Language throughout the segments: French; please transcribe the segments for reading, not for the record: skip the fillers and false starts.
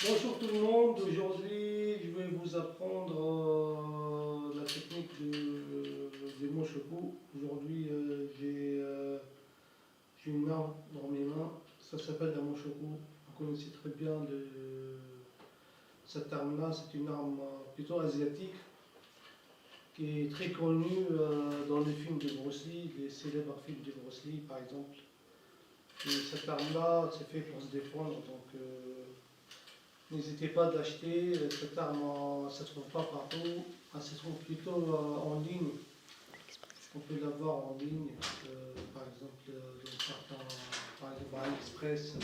Bonjour tout le monde, aujourd'hui je vais vous apprendre la technique des mochoku. Aujourd'hui j'ai une arme dans mes mains, ça s'appelle la mochoku. Vous connaissez très bien cette arme-là, c'est une arme plutôt asiatique qui est très connue dans les films de Bruce Lee, les célèbres films de Bruce Lee par exemple. Et cette arme-là, c'est fait pour se défendre, donc n'hésitez pas à l'acheter. Cette arme, ça ne se trouve pas partout, elle se trouve plutôt en ligne. On peut l'avoir en ligne, par exemple, dans certains, par exemple AliExpress,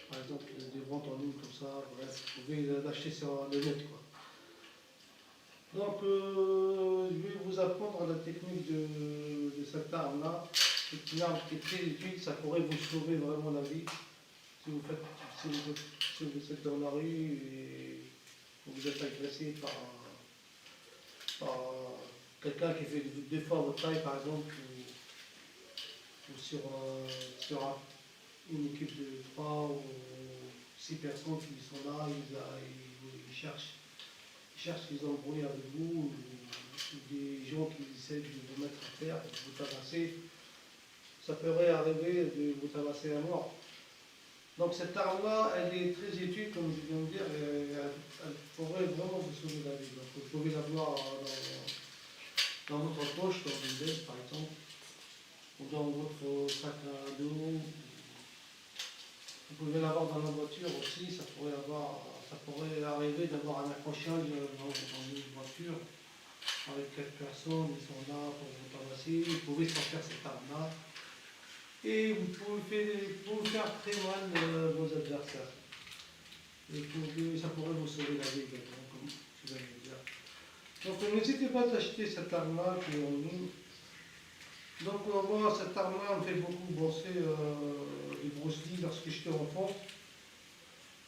par exemple des ventes en ligne comme ça, bref, vous pouvez l'acheter sur le net, quoi. Donc, je vais vous apprendre la technique de cette arme-là. C'est une arme qui est très utile, ça pourrait vous sauver vraiment la vie. Si vous, si vous êtes dans la rue et vous êtes agressé par quelqu'un qui fait des fois à votre taille, par exemple, ou sur une équipe de 3 ou 6 personnes qui sont là, ils cherchent des embrouilles avec vous, ou des gens qui essaient de vous mettre à terre, de vous tabasser. Ça pourrait arriver de vous tabasser à mort. Donc cette arme-là, elle est très utile, comme je viens de dire, et elle pourrait vraiment vous sauver la vie. Donc vous pouvez l'avoir dans votre poche, dans une veste par exemple, ou dans votre sac à dos. Vous pouvez l'avoir dans la voiture aussi, ça pourrait arriver d'avoir un accrochage dans une voiture avec quelques personnes, ils sont là pour vous tabasser. Vous pouvez sortir cette arme-là. Et vous pouvez faire très mal vos adversaires. Et ça pourrait vous sauver la vie également, comme je viens de dire. Donc n'hésitez pas à acheter cette arme-là qui est en ligne. Donc moi, cette arme-là me fait beaucoup penser les Bruce Lee lorsque j'étais enfant.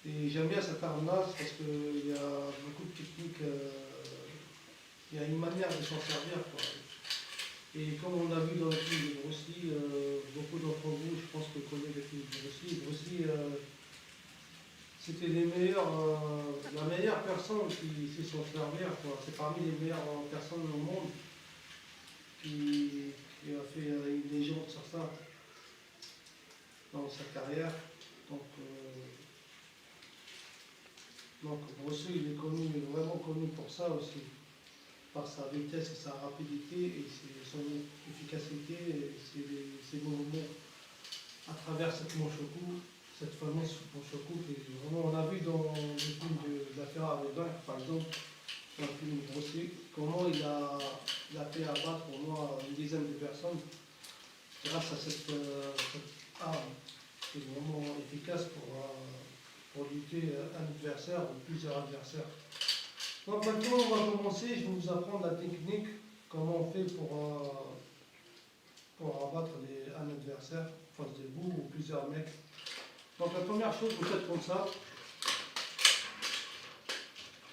Et j'aime bien cette arme-là parce qu'il y a beaucoup de techniques, il y a une manière de s'en servir, quoi. Et comme on a vu dans le film de Bruce Lee, beaucoup d'entre vous, je pense que vous connaissez le film de Bruce Lee. Bruce Lee, c'était la meilleure personne qui sait s'en servir, quoi. C'est parmi les meilleures personnes au monde qui a fait une légende sur ça dans sa carrière. Donc Bruce Lee, il est vraiment connu pour ça aussi, par sa vitesse et sa rapidité et son efficacité et ses mouvements à travers cette manchoku, cette fameuse manchoku que vraiment on a vu dans le film de l'affaire à vaincre, par exemple, dans le film de Bruce Lee, comment il a fait abattre pour moi une dizaine de personnes grâce à cette arme qui est vraiment efficace pour lutter un adversaire ou plusieurs adversaires. Donc maintenant on va commencer, je vais vous apprendre la technique, comment on fait pour abattre un adversaire face de vous ou plusieurs mecs. Donc la première chose, vous faites comme ça.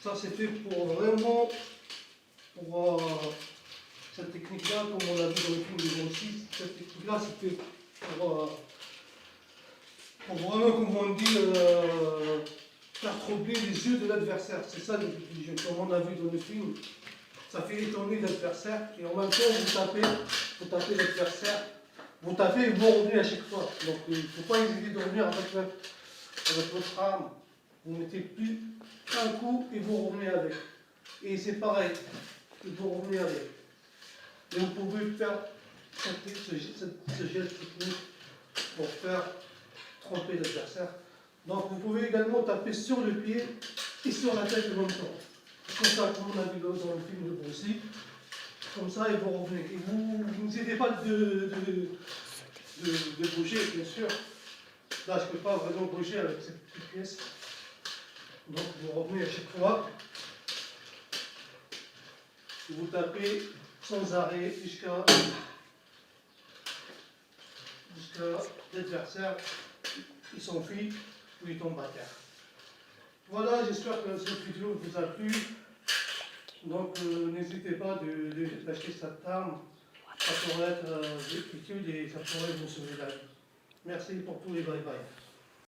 Ça c'est fait pour vraiment, pour cette technique-là, comme on l'a vu dans le film de 26, cette technique-là c'est fait pour vraiment, comme on dit, faire troubler les yeux de l'adversaire. C'est ça, comme on a vu dans le film. Ça fait étonner l'adversaire et en même temps vous tapez l'adversaire, vous tapez et vous revenez à chaque fois. Donc il ne faut pas hésiter de revenir avec votre arme. Vous mettez plus un coup et vous revenez avec. Et c'est pareil, vous revenez avec. Et vous pouvez faire ce geste technique pour faire tromper l'adversaire. Donc vous pouvez également taper sur le pied et sur la tête en même temps. Comme ça, comme on a vu dans le film de Bruce Lee. Comme ça, et vous revenez. Et vous n'hésitez pas de bouger, bien sûr. Là, je ne peux pas vraiment bouger avec cette petite pièce. Donc vous revenez à chaque fois. Et vous tapez sans arrêt jusqu'à l'adversaire. Il s'enfuit ou il tombe à terre. Voilà, j'espère que cette vidéo vous a plu. Donc n'hésitez pas d'acheter cette arme. Ça pourrait être utile et ça pourrait vous sauver la vie. Merci pour tous les bye bye.